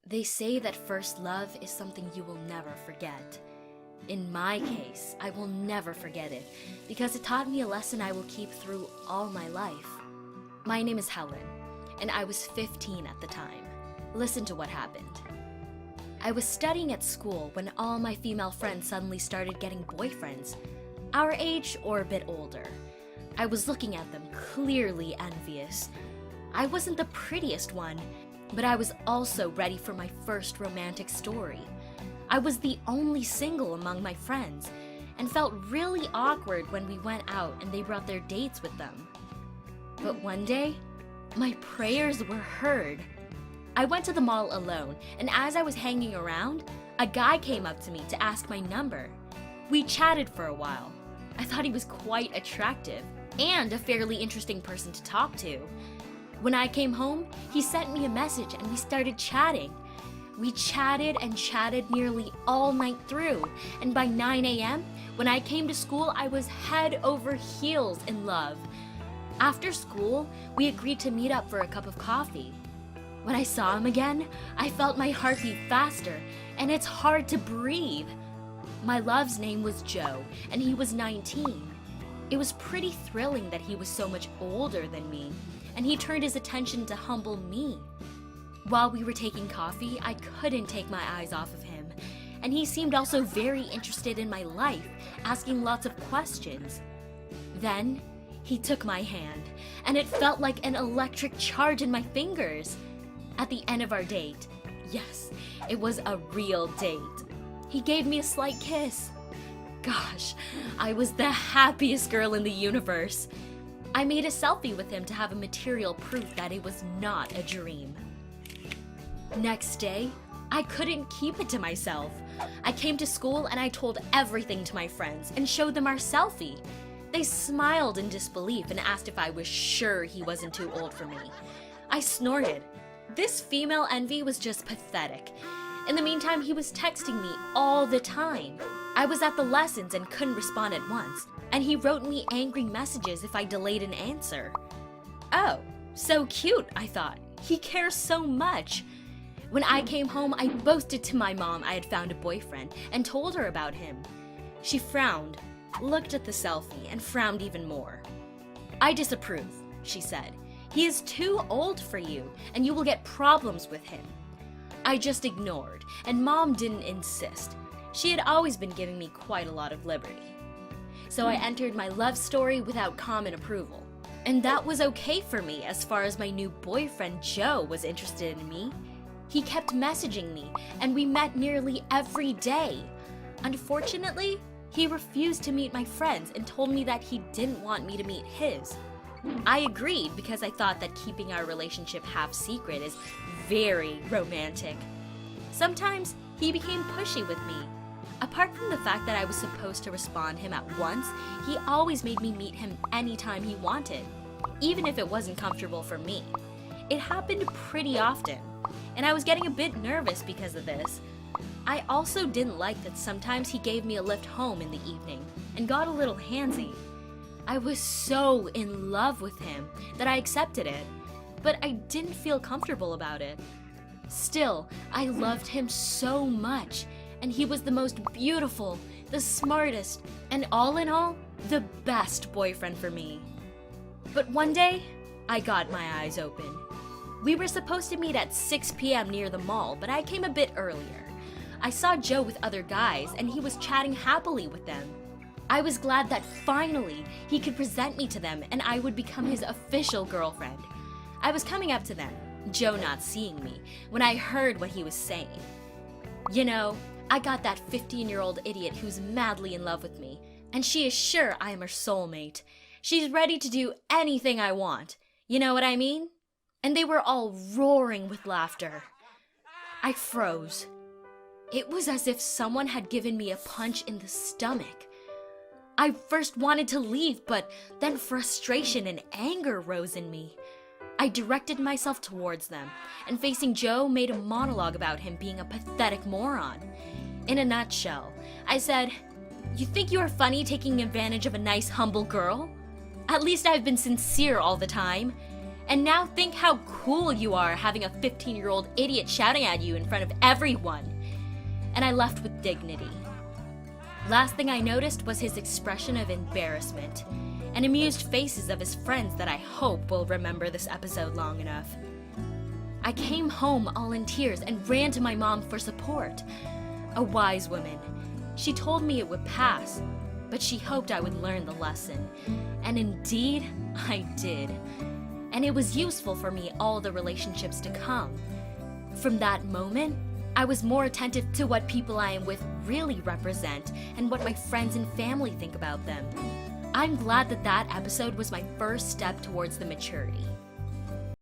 They say that first love is something you will never forget. In my case, I will never forget it because it taught me a lesson I will keep through all my life. My name is Helen, and I was 15 at the time. Listen to what happened. I was studying at school when all my female friends suddenly started getting boyfriends, our age or a bit older. I was looking at them, clearly envious. I wasn't the prettiest one, but I was also ready for my first romantic story. I was the only single among my friends, and felt really awkward when we went out and they brought their dates with them. But one day, my prayers were heard. I went to the mall alone, and as I was hanging around, a guy came up to me to ask my number. We chatted for a while. I thought he was quite attractive, and a fairly interesting person to talk to. When I came home, he sent me a message and we started chatting. We chatted and chatted nearly all night through, and by 9 a.m., when I came to school, I was head over heels in love. After school, we agreed to meet up for a cup of coffee. When I saw him again, I felt my heart beat faster, and it's hard to breathe. My love's name was Joe, and he was 19. It was pretty thrilling that he was so much older than me, and he turned his attention to humble me. While we were taking coffee, I couldn't take my eyes off of him, and he seemed also very interested in my life, asking lots of questions. Then, he took my hand, and it felt like an electric charge in my fingers. At the end of our date, yes, it was a real date, he gave me a slight kiss. Gosh, I was the happiest girl in the universe. I made a selfie with him to have a material proof that it was not a dream. Next day, I couldn't keep it to myself. I came to school and I told everything to my friends and showed them our selfie. They smiled in disbelief and asked if I was sure he wasn't too old for me. I snorted. This female envy was just pathetic. In the meantime, he was texting me all the time. I was at the lessons and couldn't respond at once, and he wrote me angry messages if I delayed an answer. Oh, so cute, I thought. He cares so much. When I came home, I boasted to my mom I had found a boyfriend and told her about him. She frowned, looked at the selfie, and frowned even more. I disapprove, she said. He is too old for you, and you will get problems with him. I just ignored, and Mom didn't insist. She had always been giving me quite a lot of liberty. So I entered my love story without common approval. And that was okay for me as far as my new boyfriend Joe was interested in me. He kept messaging me, and we met nearly every day. Unfortunately, he refused to meet my friends and told me that he didn't want me to meet his. I agreed because I thought that keeping our relationship half secret is very romantic. Sometimes he became pushy with me. Apart from the fact that I was supposed to respond him at once, he always made me meet him anytime he wanted, even if it wasn't comfortable for me. It happened pretty often, and I was getting a bit nervous because of this. I also didn't like that sometimes he gave me a lift home in the evening and got a little handsy. I was so in love with him that I accepted it, but I didn't feel comfortable about it. Still, I loved him so much, and he was the most beautiful, the smartest, and all in all, the best boyfriend for me. But one day, I got my eyes open. We were supposed to meet at 6 p.m. near the mall, but I came a bit earlier. I saw Joe with other guys, and he was chatting happily with them. I was glad that finally he could present me to them and I would become his official girlfriend. I was coming up to them, Joe not seeing me, when I heard what he was saying. You know, I got that 15-year-old idiot who's madly in love with me, and she is sure I am her soulmate. She's ready to do anything I want. You know what I mean? And they were all roaring with laughter. I froze. It was as if someone had given me a punch in the stomach. I first wanted to leave, but then frustration and anger rose in me. I directed myself towards them, and facing Joe made a monologue about him being a pathetic moron. In a nutshell, I said, "You think you are funny taking advantage of a nice, humble girl? At least I've been sincere all the time. And now think how cool you are having a 15-year-old idiot shouting at you in front of everyone. And I left with dignity. Last thing I noticed was his expression of embarrassment and amused faces of his friends that I hope will remember this episode long enough. I came home all in tears and ran to my mom for support. A wise woman. She told me it would pass, but she hoped I would learn the lesson. And indeed, I did. And it was useful for me all the relationships to come. From that moment, I was more attentive to what people I am with really represent and what my friends and family think about them. I'm glad that episode was my first step towards the maturity.